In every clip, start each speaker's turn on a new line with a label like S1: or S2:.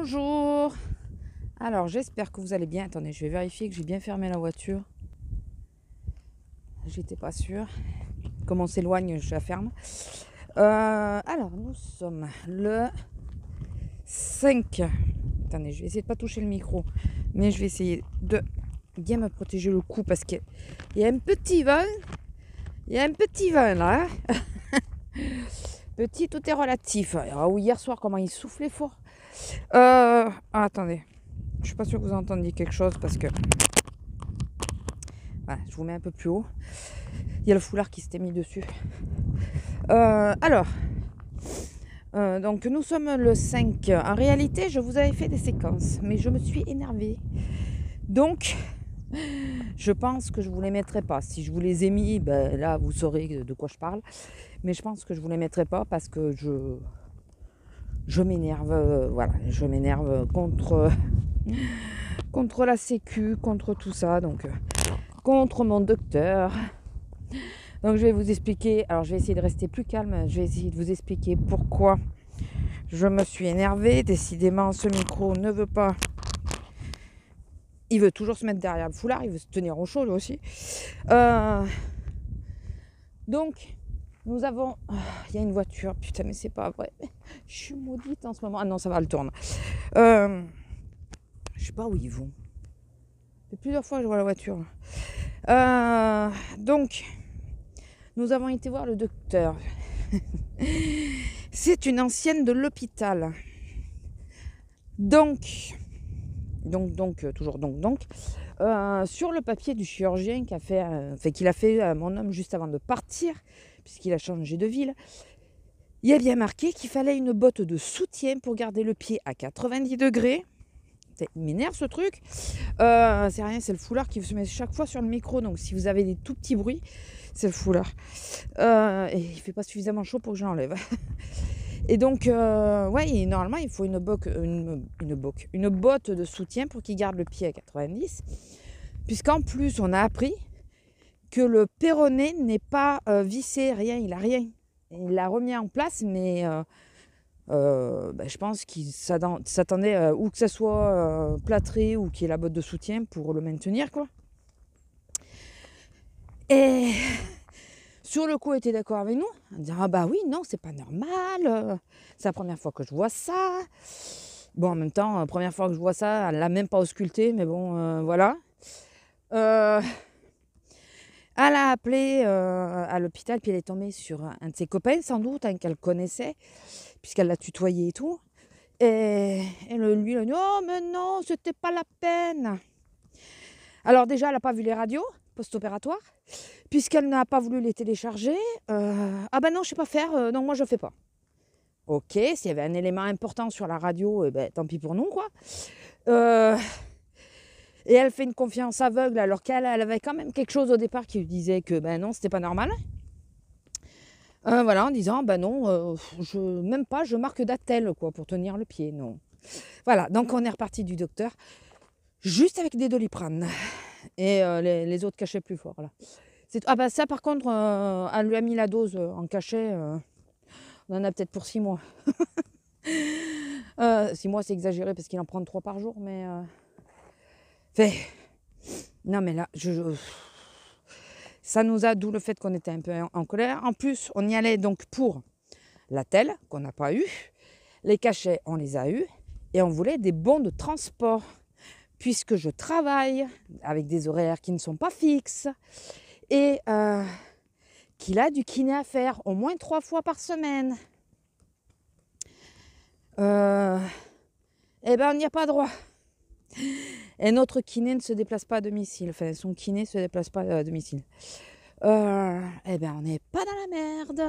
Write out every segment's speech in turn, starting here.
S1: Bonjour. Alors j'espère que vous allez bien. Attendez, je vais vérifier que j'ai bien fermé la voiture. J'étais pas sûre. Comme on s'éloigne, je la ferme. Alors nous sommes le 5. Attendez, je vais essayer de pas toucher le micro. Mais je vais essayer de bien me protéger le cou parce qu'il y a un petit vent. Il y a un petit vent là. Petit, tout est relatif. Alors, hier soir, comment il soufflait fort. Attendez. Je suis pas sûre que vous entendiez quelque chose parce que voilà, je vous mets un peu plus haut. Il y a le foulard qui s'était mis dessus. Donc nous sommes le 5. En réalité, je vous avais fait des séquences, mais je me suis énervée. Donc, je pense que je ne vous les mettrai pas. Si je vous les ai mis, ben là, vous saurez de quoi je parle. Mais je pense que je ne vous les mettrai pas parce que je m'énerve. Voilà, je m'énerve contre la sécu, contre tout ça. Donc, contre mon docteur. Donc je vais vous expliquer, alors je vais essayer de rester plus calme, je vais essayer de vous expliquer pourquoi je me suis énervée. Décidément, ce micro ne veut pas. Il veut toujours se mettre derrière le foulard, il veut se tenir au chaud lui aussi. Donc, nous avons... Il y a une voiture, putain mais c'est pas vrai. Je suis maudite en ce moment. Ah non, ça va, elle tourne. Je sais pas où ils vont. C'est plusieurs fois que je vois la voiture. Donc... Nous avons été voir le docteur. C'est une ancienne de l'hôpital. Donc, sur le papier du chirurgien qu'il a fait mon homme juste avant de partir, puisqu'il a changé de ville, il y a bien marqué qu'il fallait une botte de soutien pour garder le pied à 90 degrés. Il m'énerve ce truc. C'est rien, c'est le foulard qui se met chaque fois sur le micro. Donc si vous avez des tout petits bruits, c'est le foulard. Et il fait pas suffisamment chaud pour que je l'enlève. Et donc, ouais, normalement, il faut une botte de soutien pour qu'il garde le pied à 90. Puisqu'en plus, on a appris que le péroné n'est pas vissé, rien, il a rien. Il l'a remis en place, mais je pense qu'il s'attendait ou que ça soit plâtré ou qu'il y ait la botte de soutien pour le maintenir, quoi. Et sur le coup, il était d'accord avec nous, en disant ah bah oui, non, c'est pas normal, c'est la première fois que je vois ça. Bon, en même temps, première fois que je vois ça, elle l'a même pas ausculté, mais bon, voilà. Elle a appelé à l'hôpital, puis elle est tombée sur un de ses copains, sans doute, qu'elle connaissait, puisqu'elle l'a tutoyé et tout. Et lui, il a dit oh, mais non, c'était pas la peine. Alors, déjà, elle n'a pas vu les radios post-opératoires, puisqu'elle n'a pas voulu les télécharger. Ah ben non, je ne sais pas faire, donc moi, je ne fais pas. Ok, s'il y avait un élément important sur la radio, tant pis pour nous, quoi. Et elle fait une confiance aveugle alors qu'elle avait quand même quelque chose au départ qui lui disait que ben non, c'était pas normal. Voilà, en disant ben non, même pas, je marque d'attelle quoi pour tenir le pied, non. Voilà, donc on est reparti du docteur juste avec des Doliprane et les autres cachets plus forts là. Ah ben ça par contre, elle lui a mis la dose en cachet, on en a peut-être pour 6 mois. 6 mois c'est exagéré parce qu'il en prend 3 par jour, mais non mais là, ça nous a, d'où le fait qu'on était un peu en colère. En plus, on y allait donc pour la telle qu'on n'a pas eu. Les cachets, on les a eus. Et on voulait des bons de transport. Puisque je travaille avec des horaires qui ne sont pas fixes. Et qu'il a du kiné à faire au moins 3 fois par semaine. Eh ben, on n'y a pas droit. Et notre kiné ne se déplace pas à domicile. Enfin, son kiné ne se déplace pas à domicile. Eh ben, on n'est pas dans la merde.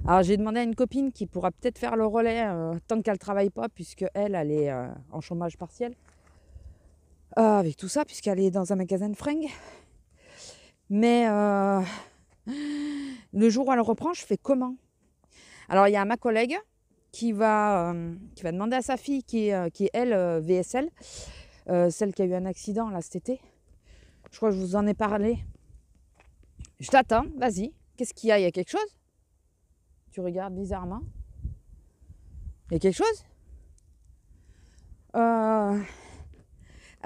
S1: Alors, j'ai demandé à une copine qui pourra peut-être faire le relais tant qu'elle ne travaille pas, puisque elle est en chômage partiel. Avec tout ça, puisqu'elle est dans un magasin de fringues. Mais le jour où elle reprend, je fais comment? Alors, il y a ma collègue qui va demander à sa fille, qui est elle, VSL, celle qui a eu un accident là cet été. Je crois que je vous en ai parlé. Je t'attends, vas-y. Qu'est-ce qu'il y a? Il y a quelque chose? Tu regardes bizarrement. Il y a quelque chose?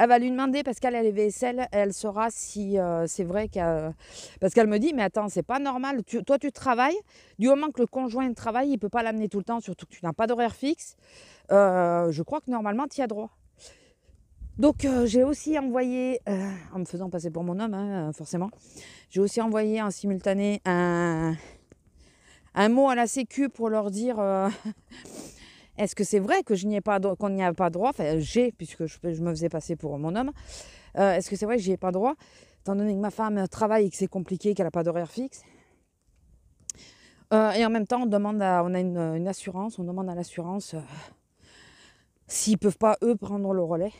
S1: elle va lui demander, parce qu'elle a les vaisselles, elle saura si c'est vrai qu'elle... Parce qu'elle me dit, mais attends, c'est pas normal. Toi, tu travailles. Du moment que le conjoint travaille, il ne peut pas l'amener tout le temps, surtout que tu n'as pas d'horaire fixe. Je crois que normalement, tu y as droit. Donc, j'ai aussi envoyé, en me faisant passer pour mon homme, hein, forcément, j'ai aussi envoyé en simultané un mot à la Sécu pour leur dire... Est-ce que c'est vrai que qu'on n'y a pas droit? Enfin, puisque je me faisais passer pour mon homme. Est-ce que c'est vrai que j'y ai pas droit, étant donné que ma femme travaille et que c'est compliqué, qu'elle n'a pas d'horaire fixe? Et en même temps, on a une assurance, on demande à l'assurance s'ils ne peuvent pas, eux, prendre le relais.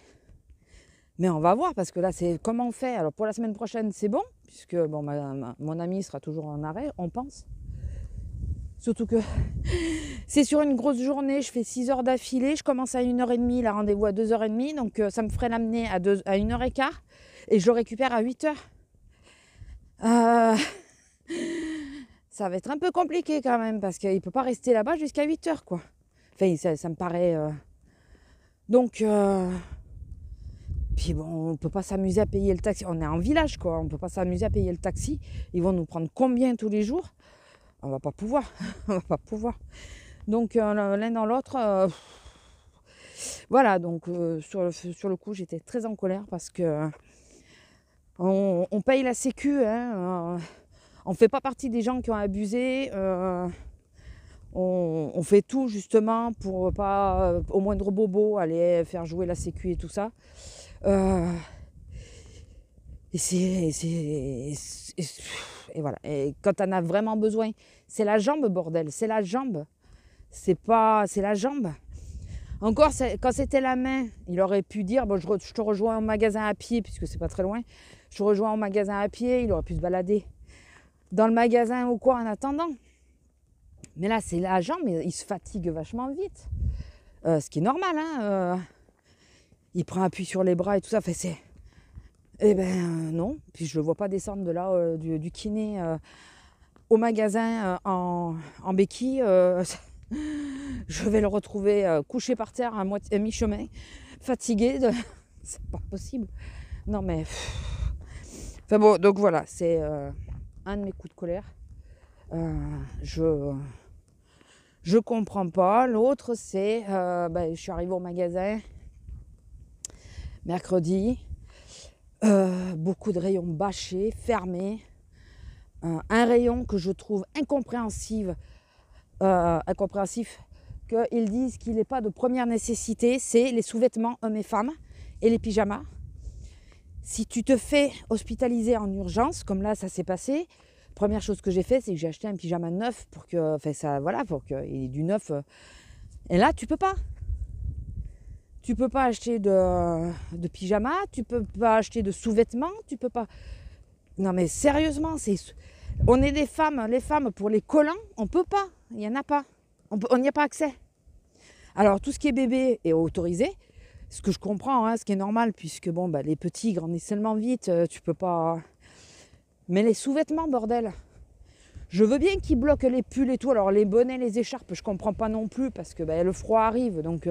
S1: Mais on va voir, parce que là, c'est comment on fait. Alors, pour la semaine prochaine, c'est bon, puisque bon, mon ami sera toujours en arrêt, on pense. Surtout que c'est sur une grosse journée, je fais 6 heures d'affilée, je commence à 1h30, la rendez-vous à 2h30, donc ça me ferait l'amener à 1h15 et je le récupère à 8h. Ça va être un peu compliqué quand même, parce qu'il ne peut pas rester là-bas jusqu'à 8h, quoi. Enfin, ça me paraît... Donc, puis bon, on ne peut pas s'amuser à payer le taxi. On est en village, quoi, on ne peut pas s'amuser à payer le taxi. Ils vont nous prendre combien tous les jours? On va pas pouvoir. On va pas pouvoir. Donc l'un dans l'autre, voilà. Donc sur le coup, j'étais très en colère parce que on paye la Sécu. Hein, on fait pas partie des gens qui ont abusé. On fait tout justement pour pas au moindre bobo aller faire jouer la Sécu et tout ça. Et voilà. Et quand on a vraiment besoin, c'est la jambe, bordel, c'est la jambe. C'est la jambe. Encore, quand c'était la main, il aurait pu dire, bon, je te rejoins au magasin à pied, puisque c'est pas très loin. Je te rejoins au magasin à pied, il aurait pu se balader dans le magasin ou quoi en attendant. Mais là, c'est la jambe, il se fatigue vachement vite. Ce qui est normal, hein. Il prend appui sur les bras et tout ça. Fait, eh ben non. Puis je le vois pas descendre de là, du kiné au magasin en béquille. Je vais le retrouver couché par terre à mi-chemin, fatigué. C'est pas possible. Non mais... Enfin bon, donc voilà, c'est un de mes coups de colère. Je comprends pas. L'autre, c'est... je suis arrivée au magasin mercredi. Beaucoup de rayons bâchés, fermés. Un rayon que je trouve incompréhensif qu'ils disent qu'il n'est pas de première nécessité, c'est les sous-vêtements hommes et femmes et les pyjamas. Si tu te fais hospitaliser en urgence, comme là ça s'est passé, première chose que j'ai fait, c'est que j'ai acheté un pyjama neuf pour qu'il y ait du neuf. Et là, tu peux pas. Tu peux pas acheter de pyjama, tu peux pas acheter de sous-vêtements, tu peux pas... Non mais sérieusement, on est des femmes, les femmes pour les collants, on peut pas, il n'y en a pas. On n'y a pas accès. Alors tout ce qui est bébé est autorisé, ce que je comprends, hein, ce qui est normal, puisque bon, les petits grandissent tellement vite, tu peux pas... Mais les sous-vêtements, bordel. Je veux bien qu'ils bloquent les pulls et tout, alors les bonnets, les écharpes, je comprends pas non plus, parce que le froid arrive, donc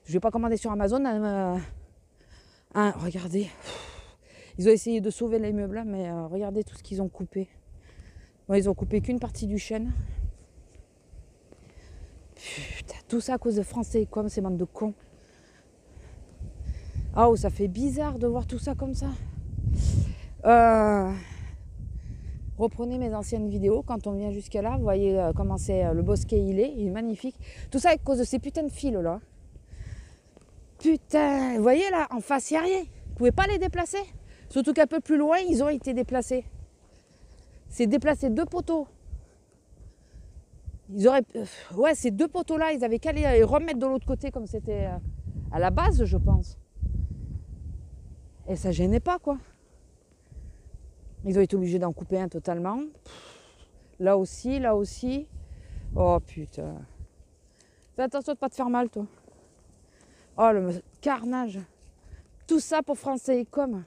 S1: je vais pas commander sur Amazon. Regardez, ils ont essayé de sauver les meubles, mais regardez tout ce qu'ils ont coupé. Bon, ils ont coupé qu'une partie du chêne. Putain, tout ça à cause de Français, comme ces bandes de cons. Ah, oh, ça fait bizarre de voir tout ça comme ça. Reprenez mes anciennes vidéos. Quand on vient jusqu'à là, vous voyez comment c'est le bosquet, il est magnifique. Tout ça à cause de ces putains de fils là. Putain, vous voyez là, en face, il n'y a rien. Vous ne pouvez pas les déplacer. Surtout qu'un peu plus loin, ils ont été déplacés. C'est déplacer 2 poteaux. Ils auraient... Ouais, ces 2 poteaux-là, ils avaient qu'à les remettre de l'autre côté comme c'était à la base, je pense. Et ça gênait pas, quoi. Ils ont été obligés d'en couper un totalement. Là aussi, là aussi. Oh, putain. Fais attention de pas te faire mal, toi. Oh, le carnage. Tout ça pour Français et com.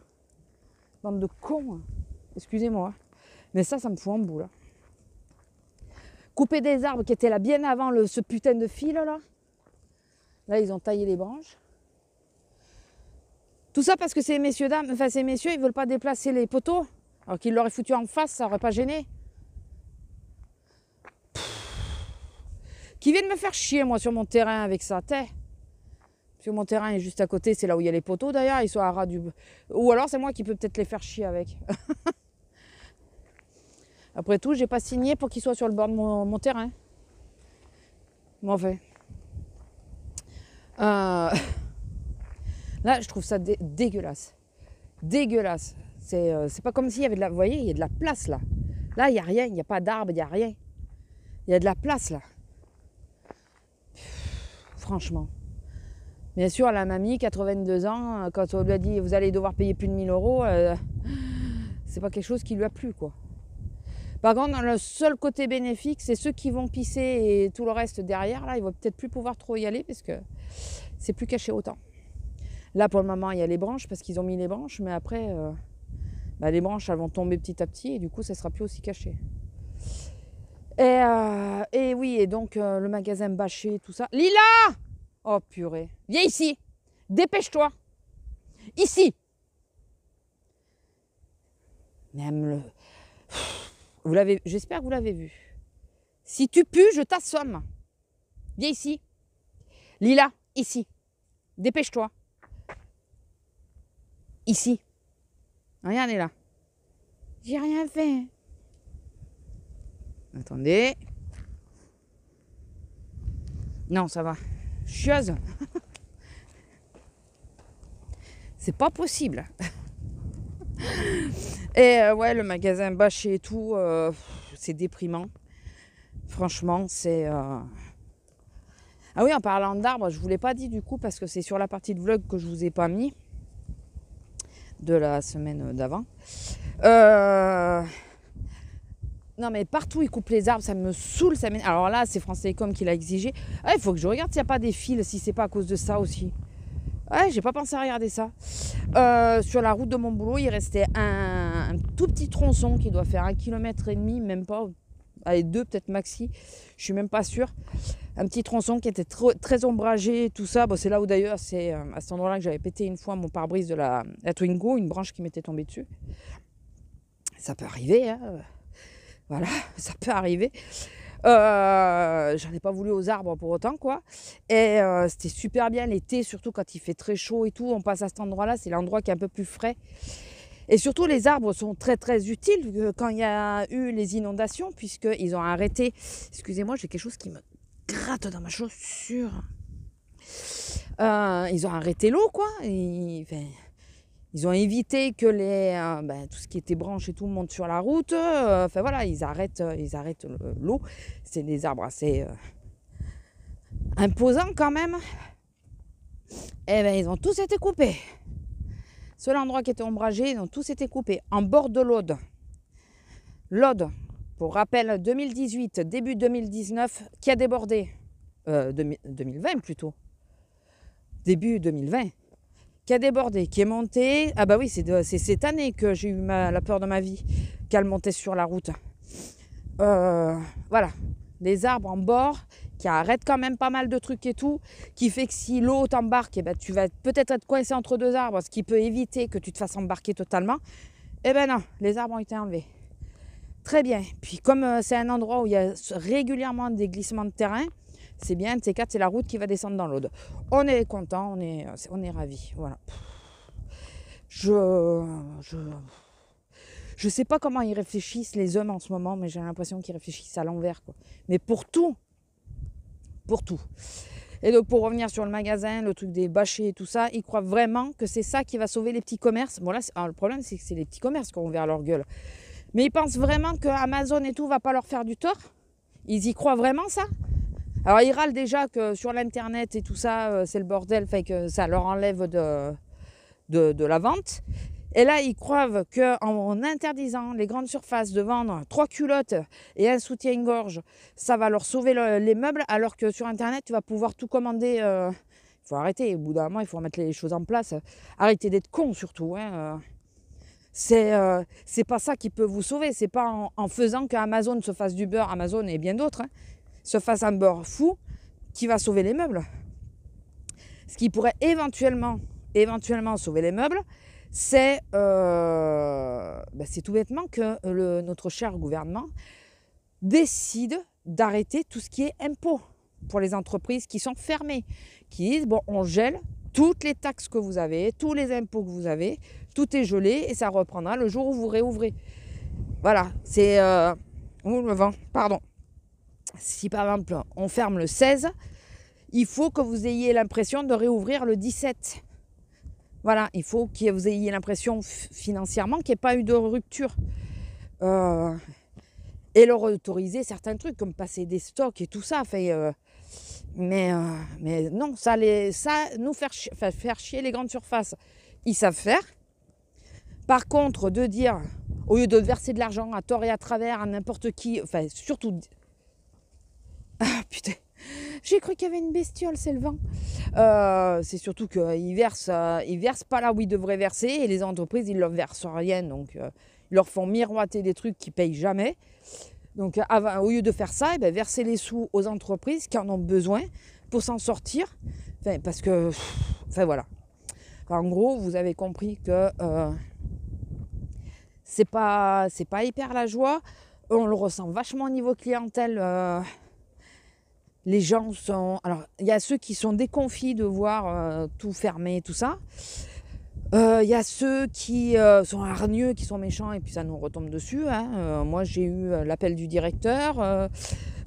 S1: Bande de cons. Excusez-moi. Mais ça me fout en boule. Là. Couper des arbres qui étaient là bien avant ce putain de fil là. Là, ils ont taillé les branches. Tout ça parce que ces messieurs, dames, enfin ces messieurs, ils veulent pas déplacer les poteaux. Alors qu'ils l'auraient foutu en face, ça aurait pas gêné. Qui viennent me faire chier, moi, sur mon terrain avec ça, t'es. Parce que mon terrain est juste à côté, c'est là où il y a les poteaux d'ailleurs, ils sont à ras du... Ou alors c'est moi qui peux peut-être les faire chier avec. Après tout, j'ai pas signé pour qu'ils soient sur le bord de mon terrain. Bon, enfin. Là, je trouve ça dégueulasse. Dégueulasse. C'est pas comme s'il y avait de la... Vous voyez, il y a de la place là. Là, il n'y a rien, il n'y a pas d'arbre, il n'y a rien. Il y a de la place là. Franchement. Bien sûr, la mamie, 82 ans, quand on lui a dit « vous allez devoir payer plus de 1000 euros », c'est pas quelque chose qui lui a plu, quoi. Par contre, le seul côté bénéfique, c'est ceux qui vont pisser et tout le reste derrière, là, ils vont peut-être plus pouvoir trop y aller parce que c'est plus caché autant. Là, pour le moment, il y a les branches parce qu'ils ont mis les branches, mais après, les branches, elles vont tomber petit à petit et du coup, ça sera plus aussi caché. Et oui, et donc, le magasin bâché, tout ça. Lila! Oh purée. Viens ici. Dépêche-toi. Ici. Même le... J'espère que vous l'avez vu. Si tu pues, je t'assomme. Viens ici. Lila, ici. Dépêche-toi. Ici. Regardez là. J'ai rien fait. Attendez. Non, ça va. Chieuse. C'est pas possible. Et ouais, le magasin bâché et tout, c'est déprimant. Franchement, c'est... Ah oui, en parlant d'arbres, je ne vous l'ai pas dit du coup, parce que c'est sur la partie de vlog que je ne vous ai pas mis, de la semaine d'avant. Non mais partout ils coupent les arbres, ça me saoule, ça m'énerve. Alors là, c'est France Télécom qui l'a exigé. Ah, il faut que je regarde s'il n'y a pas des fils, si c'est pas à cause de ça aussi. Ouais, j'ai pas pensé à regarder ça. Sur la route de mon boulot, il restait un tout petit tronçon qui doit faire 1,5 km, même pas, allez 2 peut-être maxi, je suis même pas sûre. Un petit tronçon qui était très ombragé, tout ça. Bon, c'est là où d'ailleurs, c'est à cet endroit-là que j'avais pété une fois mon pare-brise de la Twingo, une branche qui m'était tombée dessus. Ça peut arriver, hein. Voilà, ça peut arriver. J'en ai pas voulu aux arbres pour autant, quoi. Et c'était super bien l'été, surtout quand il fait très chaud et tout. On passe à cet endroit-là, c'est l'endroit qui est un peu plus frais. Et surtout, les arbres sont très très utiles quand il y a eu les inondations, puisqu'ils ont arrêté. Excusez-moi, j'ai quelque chose qui me gratte dans ma chaussure. Ils ont arrêté l'eau, quoi. Ils ont évité que tout ce qui était branches et tout monte sur la route. Enfin voilà, ils arrêtent l'eau. C'est des arbres assez imposants quand même. Et ben ils ont tous été coupés. Seul endroit qui était ombragé, ils ont tous été coupés. En bord de l'Aude. L'Aude, pour rappel, 2018, début 2019, qui a débordé. 2020 plutôt. Début 2020. Qui a débordé, qui est monté. Ah bah oui, c'est cette année que j'ai eu la peur de ma vie, qu'elle montait sur la route. Voilà, les arbres en bord, qui arrêtent quand même pas mal de trucs et tout, qui fait que si l'eau t'embarque, eh ben, tu vas peut-être être coincé entre deux arbres, ce qui peut éviter que tu te fasses embarquer totalement. Eh ben non, les arbres ont été enlevés. Très bien. Puis comme c'est un endroit où il y a régulièrement des glissements de terrain, c'est bien, T4, c'est la route qui va descendre dans l'Aude. On est content, on est ravis. Voilà. Je sais pas comment ils réfléchissent les hommes en ce moment, mais j'ai l'impression qu'ils réfléchissent à l'envers, quoi. Mais pour tout. Et donc pour revenir sur le magasin, le truc des bâchés et tout ça, ils croient vraiment que c'est ça qui va sauver les petits commerces. Bon là, le problème c'est que c'est les petits commerces qui ont ouvert leur gueule. Mais ils pensent vraiment que Amazon et tout va pas leur faire du tort. Ils y croient vraiment ça. Alors ils râlent déjà que sur l'internet et tout ça, c'est le bordel, fait que ça leur enlève de la vente. Et là, ils croient qu'en interdisant les grandes surfaces de vendre 3 culottes et un soutien-gorge, ça va leur sauver les meubles, alors que sur internet, tu vas pouvoir tout commander. Il faut arrêter, au bout d'un moment, il faut remettre les choses en place. Arrêtez d'être con surtout. Hein. C'est pas ça qui peut vous sauver. C'est pas en faisant qu'Amazon se fasse du beurre, Amazon et bien d'autres, hein, se fasse un beurre fou qui va sauver les meubles. Ce qui pourrait éventuellement éventuellement sauver les meubles, c'est tout bêtement que notre cher gouvernement décide d'arrêter tout ce qui est impôts pour les entreprises qui sont fermées, qui disent, bon, on gèle toutes les taxes que vous avez, tous les impôts que vous avez, tout est gelé et ça reprendra le jour où vous réouvrez. Voilà, c'est... le vent, pardon. Si par exemple on ferme le 16, il faut que vous ayez l'impression de réouvrir le 17. Voilà, il faut que vous ayez l'impression financièrement qu'il n'y ait pas eu de rupture. Et leur autoriser certains trucs, comme passer des stocks et tout ça. Mais non, ça nous faire chier les grandes surfaces. Ils savent faire. Par contre, de dire, au lieu de verser de l'argent à tort et à travers à n'importe qui, enfin surtout... Ah putain, j'ai cru qu'il y avait une bestiole, c'est le vent. C'est surtout qu'ils versent pas là où ils devraient verser et les entreprises, ils leur versent rien. Donc, ils leur font miroiter des trucs qu'ils ne payent jamais. Donc, au lieu de faire ça, verser les sous aux entreprises qui en ont besoin pour s'en sortir. Enfin, parce que, voilà. Enfin, en gros, vous avez compris que c'est pas hyper la joie. On le ressent vachement au niveau clientèle. Les gens sont... Alors, il y a ceux qui sont déconfits de voir tout fermé, tout ça. Il y a ceux qui sont hargneux, qui sont méchants, et puis ça nous retombe dessus. Hein. Moi, j'ai eu l'appel du directeur.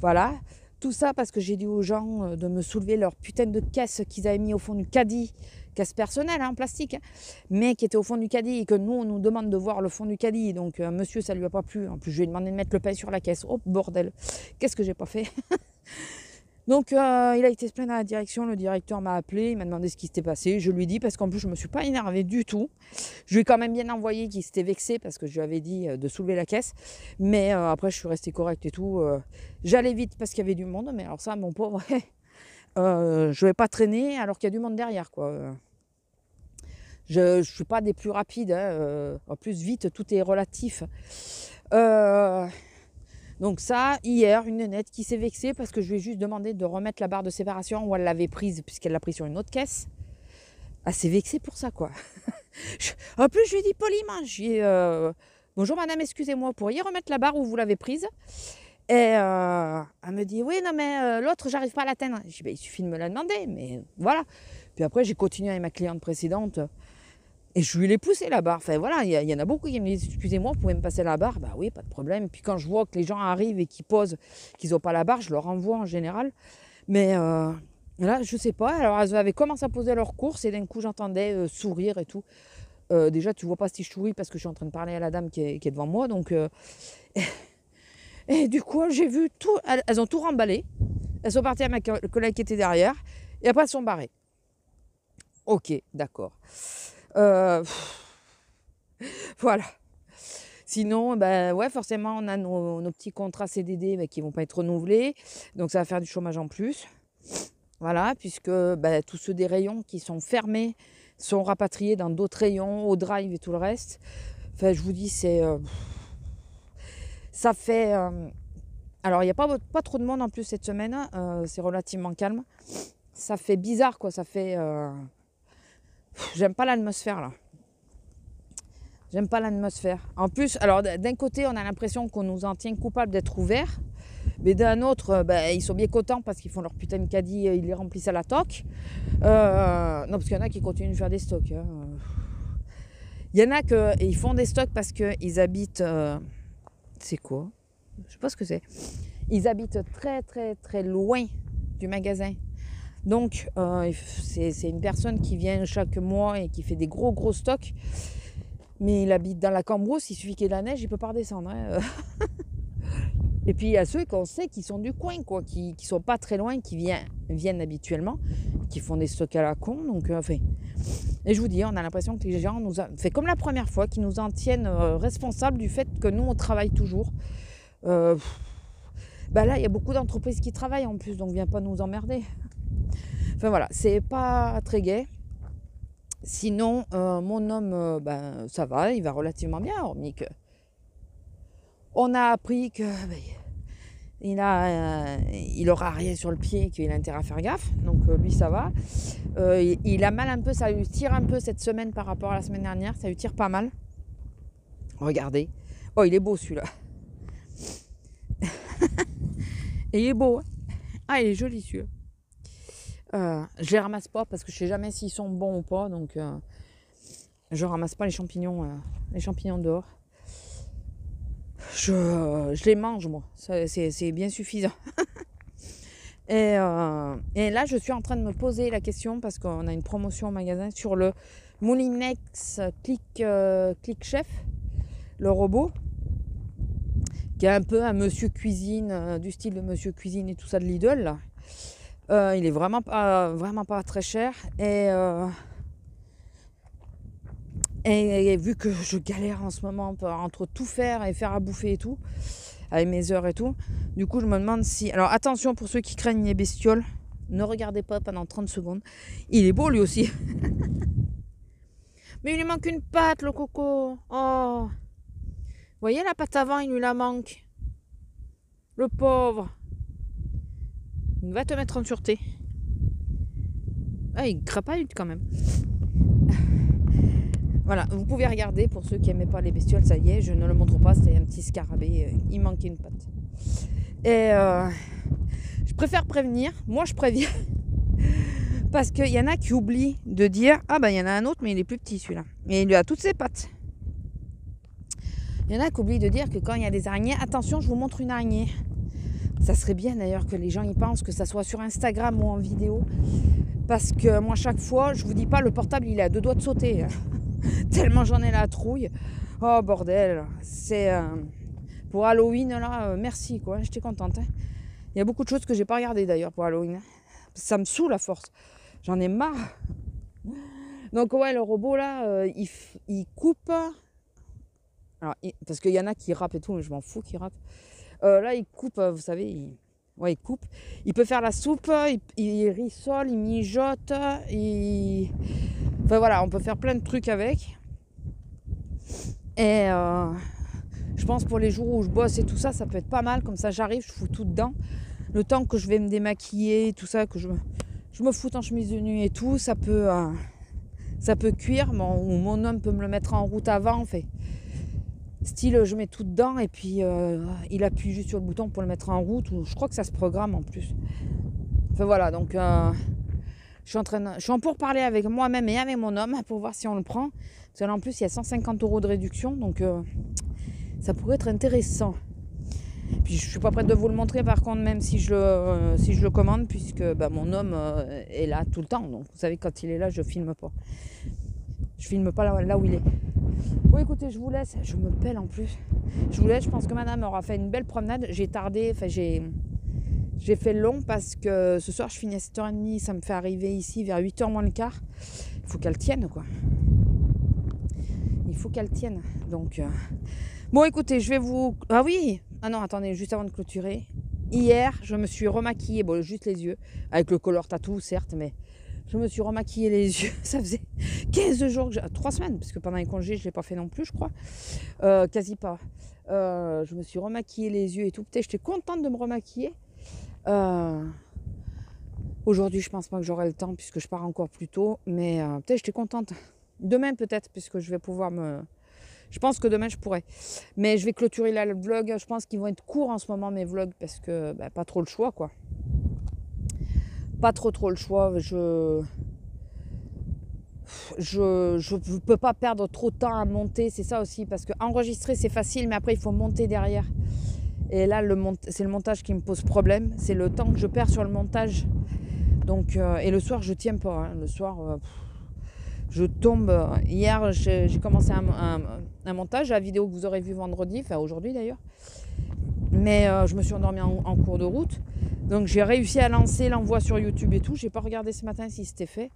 S1: Voilà. Tout ça parce que j'ai dit aux gens de me soulever leur putain de caisse qu'ils avaient mis au fond du caddie. Caisse personnelle, en plastique. Hein, mais qui était au fond du caddie, et que nous, on nous demande de voir le fond du caddie. Donc, monsieur, ça lui a pas plu. En plus, je lui ai demandé de mettre le pain sur la caisse. Oh, bordel. Qu'est-ce que j'ai pas fait? Donc, il a été se plaindre à la direction. Le directeur m'a appelé, il m'a demandé ce qui s'était passé. Je lui ai dit, parce qu'en plus, je ne me suis pas énervée du tout. Je lui ai quand même bien envoyé qu'il s'était vexé parce que je lui avais dit de soulever la caisse. Mais après, je suis restée correcte et tout. J'allais vite parce qu'il y avait du monde. Mais alors ça, mon pauvre, je ne vais pas traîner alors qu'il y a du monde derrière, quoi. Je ne suis pas des plus rapides. Hein. En plus, vite, tout est relatif. Donc ça, hier, une nénette qui s'est vexée parce que je lui ai juste demandé de remettre la barre de séparation où elle l'avait prise puisqu'elle l'a prise sur une autre caisse. Elle s'est vexée pour ça, quoi. En plus, je lui ai dit poliment, je lui ai bonjour madame, excusez-moi, pourriez remettre la barre où vous l'avez prise? Et elle me dit, oui, non mais l'autre, j'arrive pas à l'atteindre. Je dis, il suffit de me la demander, mais voilà. Puis après, j'ai continué avec ma cliente précédente. Et je lui l'ai poussé la barre. Enfin voilà, il y en a beaucoup qui me disent, excusez-moi, vous pouvez me passer la barre? Bah oui, pas de problème. Puis quand je vois que les gens arrivent et qu'ils posent, qu'ils n'ont pas la barre, je leur envoie en général. Mais là, je sais pas. Alors elles avaient commencé à poser leurs courses et d'un coup j'entendais sourire et tout. Déjà, tu vois pas si je souris parce que je suis en train de parler à la dame qui est devant moi. Donc, et du coup, j'ai vu tout. Elles ont tout remballé. Elles sont parties à ma collègue qui était derrière. Et après, elles sont barrées. Ok, d'accord. Voilà. Sinon, ouais, forcément, on a nos petits contrats CDD qui ne vont pas être renouvelés. Donc, ça va faire du chômage en plus. Voilà, puisque tous ceux des rayons qui sont fermés sont rapatriés dans d'autres rayons, au drive et tout le reste. Enfin, je vous dis, ça fait... alors, il n'y a pas trop de monde en plus cette semaine. C'est relativement calme. Ça fait bizarre, quoi. Ça fait... j'aime pas l'atmosphère, là. J'aime pas l'atmosphère. En plus, alors d'un côté, on a l'impression qu'on nous en tient coupables d'être ouverts. Mais d'un autre, ils sont bien contents parce qu'ils font leur putain de caddie, ils les remplissent à la toque. Non, parce qu'il y en a qui continuent de faire des stocks. Hein. Il y en a qui font des stocks parce qu'ils habitent... c'est quoi? Je sais pas ce que c'est. Ils habitent très très très loin du magasin. Donc, c'est une personne qui vient chaque mois et qui fait des gros stocks. Mais il habite dans la Cambrousse, il suffit qu'il y ait de la neige, il ne peut pas redescendre. Hein. Et puis il y a ceux qu'on sait qui sont du coin, quoi, qui ne sont pas très loin, qui viennent habituellement, qui font des stocks à la con. Donc, et je vous dis, on a l'impression que les gens fait comme la première fois, qu'ils nous en tiennent responsables du fait que nous, on travaille toujours. Là, il y a beaucoup d'entreprises qui travaillent en plus, donc viens pas nous emmerder. Enfin voilà, c'est pas très gai. Sinon, mon homme, ça va, il va relativement bien, hormis que... On a appris que il aura rien sur le pied, qu'il a intérêt à faire gaffe. Donc lui, ça va. Il a mal un peu, ça lui tire un peu cette semaine par rapport à la semaine dernière. Ça lui tire pas mal. Regardez. Oh, il est beau celui-là. Et il est beau. Hein. Ah, il est joli celui-là. Je les ramasse pas parce que je sais jamais s'ils sont bons ou pas. Donc je ramasse pas les champignons dehors. Je les mange moi. C'est bien suffisant. Et là, je suis en train de me poser la question parce qu'on a une promotion au magasin sur le Moulinex Click Chef, le robot, qui est un peu un monsieur cuisine, du style de monsieur cuisine et tout ça de Lidl. Là. Il est vraiment pas très cher. Et vu que je galère en ce moment entre tout faire et faire à bouffer et tout, avec mes heures et tout, du coup je me demande si... Alors attention pour ceux qui craignent les bestioles, ne regardez pas pendant 30 secondes. Il est beau lui aussi. Mais il lui manque une patte le coco. Oh. Vous voyez la patte avant, il lui la manque. Le pauvre. Il va te mettre en sûreté. Ah, il crapahute quand même. Voilà, vous pouvez regarder pour ceux qui n'aimaient pas les bestioles, ça y est, je ne le montre pas, c'était un petit scarabée, il manquait une patte. Et je préfère prévenir, moi je préviens, parce qu'il y en a qui oublient de dire, ah ben il y en a un autre mais il est plus petit celui-là, et il lui a toutes ses pattes. Il y en a qui oublient de dire que quand il y a des araignées, attention je vous montre une araignée. Ça serait bien d'ailleurs que les gens y pensent, que ça soit sur Instagram ou en vidéo, parce que moi chaque fois, je vous dis pas, le portable il est à 2 doigts de sauter. Tellement j'en ai la trouille. Oh bordel, c'est pour Halloween là, merci quoi, j'étais contente. Hein. Il y a beaucoup de choses que j'ai pas regardées d'ailleurs pour Halloween. Hein. Ça me saoule à force. J'en ai marre. Donc ouais, le robot là, il coupe. Alors, parce qu'il y en a qui râpent et tout, mais je m'en fous qu'ils râpent. Là, il coupe, vous savez, il coupe. Il peut faire la soupe, il rissole, il mijote, Enfin voilà, on peut faire plein de trucs avec. Et je pense pour les jours où je bosse et tout ça, ça peut être pas mal. Comme ça, j'arrive, je fous tout dedans. Le temps que je vais me démaquiller, tout ça, que je me foute en chemise de nuit et tout, ça peut cuire. Mon homme peut me le mettre en route avant, en fait. Style, je mets tout dedans et puis il appuie juste sur le bouton pour le mettre en route. Je crois que ça se programme en plus. Enfin voilà, donc je suis en pourparlers avec moi-même et avec mon homme pour voir si on le prend. Parce que là en plus il y a 150 € de réduction, donc ça pourrait être intéressant. Puis je suis pas prête de vous le montrer par contre, même si je le commande, puisque mon homme est là tout le temps. Donc vous savez, quand il est là, je filme pas. Je filme pas là où il est. Bon écoutez, je vous laisse, je me pèle en plus. Je vous laisse, je pense que madame aura fait une belle promenade. J'ai tardé, enfin j'ai fait long parce que ce soir je finis à 7h30, ça me fait arriver ici vers 8h moins le quart. Il faut qu'elle tienne quoi. Il faut qu'elle tienne. Donc bon écoutez, je vais vous... Ah oui. Ah non, attendez, juste avant de clôturer. Hier, je me suis remaquillée, bon juste les yeux, avec le color tattoo certes, mais je me suis remaquillée les yeux. Ça faisait 15 jours, 3 semaines, parce que pendant les congés, je ne l'ai pas fait non plus, je crois. Quasi pas. Je me suis remaquillée les yeux et tout. Peut-être j'étais contente de me remaquiller. Aujourd'hui, je pense pas que j'aurai le temps, puisque je pars encore plus tôt. Mais peut-être j'étais contente. Demain, peut-être, puisque je vais pouvoir me... Je pense que demain, je pourrai. Mais je vais clôturer là le vlog. Je pense qu'ils vont être courts en ce moment, mes vlogs, parce que pas trop le choix, quoi. Pas trop le choix. Je peux pas perdre trop de temps à monter, c'est ça aussi, parce que enregistrer c'est facile, mais après il faut monter derrière. Et là c'est le montage qui me pose problème, c'est le temps que je perds sur le montage. Donc et le soir je tiens pas, hein. Le soir je tombe. Hier j'ai commencé un montage, la vidéo que vous aurez vue vendredi, enfin aujourd'hui d'ailleurs. Mais je me suis endormie en cours de route. Donc j'ai réussi à lancer l'envoi sur YouTube et tout. J'ai pas regardé ce matin si c'était fait.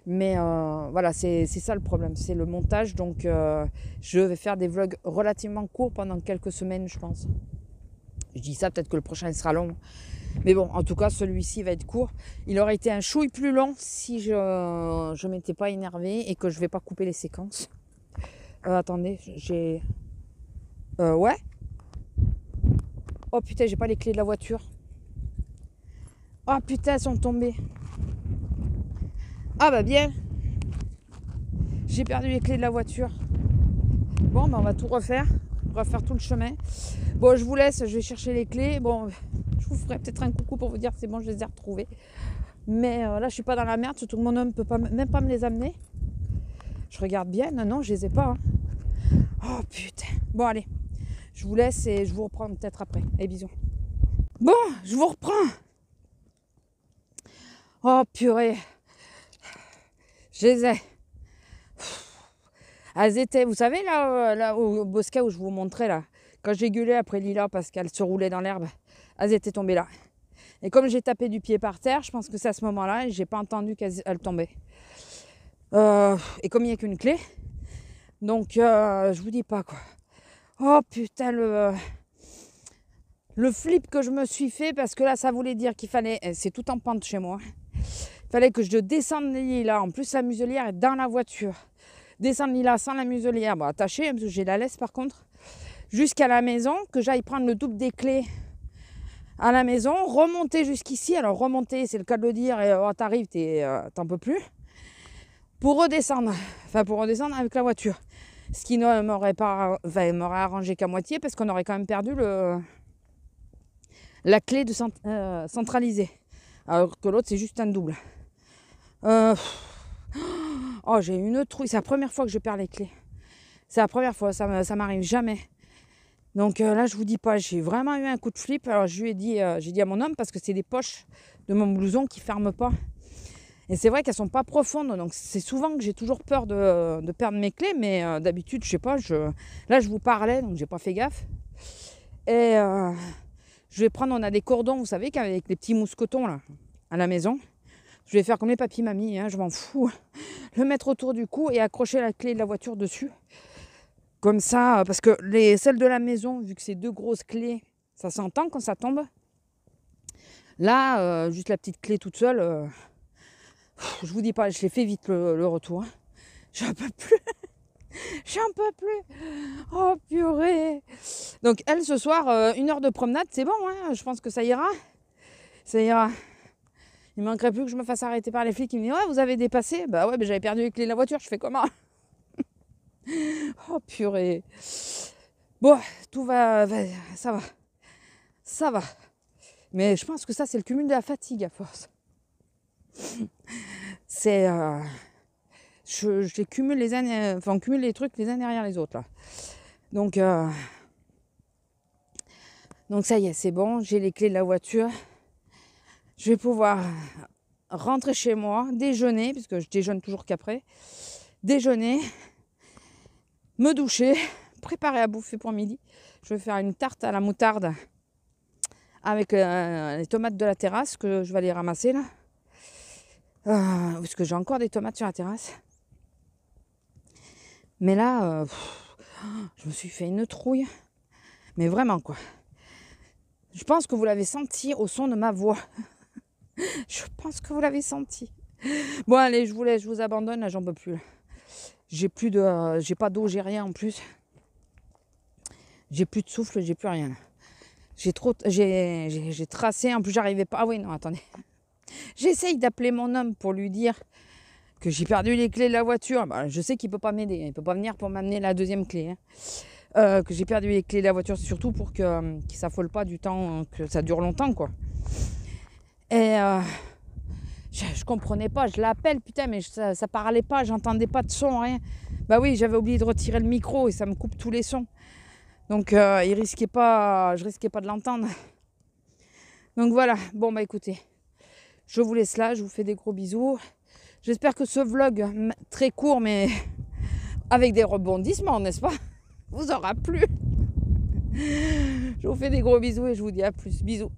S1: Mais voilà, c'est ça le problème, c'est le montage. Donc je vais faire des vlogs relativement courts pendant quelques semaines, je pense. Je dis ça, peut-être que le prochain sera long. Mais bon, en tout cas, celui-ci va être court. Il aurait été un chouille plus long si je m'étais pas énervée et que je vais pas couper les séquences. Attendez, j'ai... ouais. Oh putain, j'ai pas les clés de la voiture. Oh putain, elles sont tombées. Ah bah bien. J'ai perdu les clés de la voiture. Bon, bah on va tout refaire. Refaire tout le chemin. Bon, je vous laisse, je vais chercher les clés. Bon, je vous ferai peut-être un coucou pour vous dire c'est bon, je les ai retrouvées. Mais là, je suis pas dans la merde, surtout que mon homme peut pas, même pas me les amener. Je regarde bien. Non, je les ai pas. Hein. Oh putain. Bon, allez. Je vous laisse et je vous reprends peut-être après. Allez, bisous. Bon, je vous reprends. Oh purée. Je les ai. Elles étaient, vous savez, là au bosquet où je vous montrais, là, quand j'ai gueulé après Lila parce qu'elle se roulait dans l'herbe, elles étaient tombées là. Et comme j'ai tapé du pied par terre, je pense que c'est à ce moment-là, et j'ai pas entendu qu'elles tombaient. Et comme il n'y a qu'une clé, donc je vous dis pas quoi. Oh putain, le flip que je me suis fait, parce que là, ça voulait dire qu'il fallait, c'est tout en pente chez moi, il fallait que je descende Lila. En plus, la muselière est dans la voiture. Descendre Lila sans la muselière, bon, attachée, parce que j'ai la laisse par contre, jusqu'à la maison, que j'aille prendre le double des clés à la maison, remonter jusqu'ici. Alors remonter, c'est le cas de le dire, et t'arrives, t'en peux plus. Pour redescendre avec la voiture. Ce qui ne m'aurait m'aurait arrangé qu'à moitié, parce qu'on aurait quand même perdu la clé de centralisée. Alors que l'autre, c'est juste un double. Oh, j'ai une trouille. C'est la première fois que je perds les clés. C'est la première fois. Ça m'arrive jamais. Donc là, je vous dis pas, j'ai vraiment eu un coup de flip. Alors je lui ai dit, j'ai dit à mon homme, parce que c'est des poches de mon blouson qui ferment pas. Et c'est vrai qu'elles sont pas profondes. Donc c'est souvent que j'ai toujours peur de perdre mes clés. Mais d'habitude, je sais pas. Là, je vous parlais, donc j'ai pas fait gaffe. Et je vais prendre, on a des cordons, vous savez, avec les petits mousquetons là, à la maison. Je vais faire comme les papis mamies, hein, je m'en fous. Le mettre autour du cou et accrocher la clé de la voiture dessus. Comme ça, parce que celles de la maison, vu que c'est deux grosses clés, ça s'entend quand ça tombe. Là, juste la petite clé toute seule, je vous dis pas, je l'ai fait vite le retour. Hein. J'en peux plus. J'en peux plus. Oh purée. Donc elle, ce soir, 1 heure de promenade, c'est bon. Hein, je pense que ça ira. Ça ira. Il ne manquerait plus que je me fasse arrêter par les flics qui me disent « Ouais, vous avez dépassé ?» Bah ouais, mais j'avais perdu les clés de la voiture, je fais comment? Oh purée. Bon, tout va, ça va. Ça va. Mais je pense que ça, c'est le cumul de la fatigue à force. C'est... je les cumule les années... Enfin, on cumule les trucs les uns derrière les autres, là. Donc ça y est, c'est bon, j'ai les clés de la voiture. Je vais pouvoir rentrer chez moi, déjeuner, puisque je déjeune toujours qu'après, déjeuner, me doucher, préparer à bouffer pour midi. Je vais faire une tarte à la moutarde avec les tomates de la terrasse que je vais aller ramasser là. Parce que j'ai encore des tomates sur la terrasse. Mais là, je me suis fait une trouille. Mais vraiment quoi. Je pense que vous l'avez senti au son de ma voix. Je pense que vous l'avez senti. Bon allez, je vous laisse, je vous abandonne, là j'en peux plus. Là. J'ai pas d'eau, j'ai rien en plus. J'ai plus de souffle, j'ai plus rien. Là. J'ai tracé, en plus j'arrivais pas. Ah oui, non, attendez. J'essaye d'appeler mon homme pour lui dire que j'ai perdu les clés de la voiture. Bah, je sais qu'il peut pas m'aider, il peut pas venir pour m'amener la deuxième clé. Hein. Que j'ai perdu les clés de la voiture, surtout pour qu'il s'affole pas du temps, que ça dure longtemps quoi. Et je comprenais pas, je l'appelle, putain, mais ça parlait pas, j'entendais pas de son, rien. Bah oui, j'avais oublié de retirer le micro et ça me coupe tous les sons. Donc je risquais pas de l'entendre. Donc voilà, bon bah écoutez, je vous laisse là, je vous fais des gros bisous. J'espère que ce vlog, très court mais avec des rebondissements, n'est-ce pas, vous aura plu. Je vous fais des gros bisous et je vous dis à plus, bisous.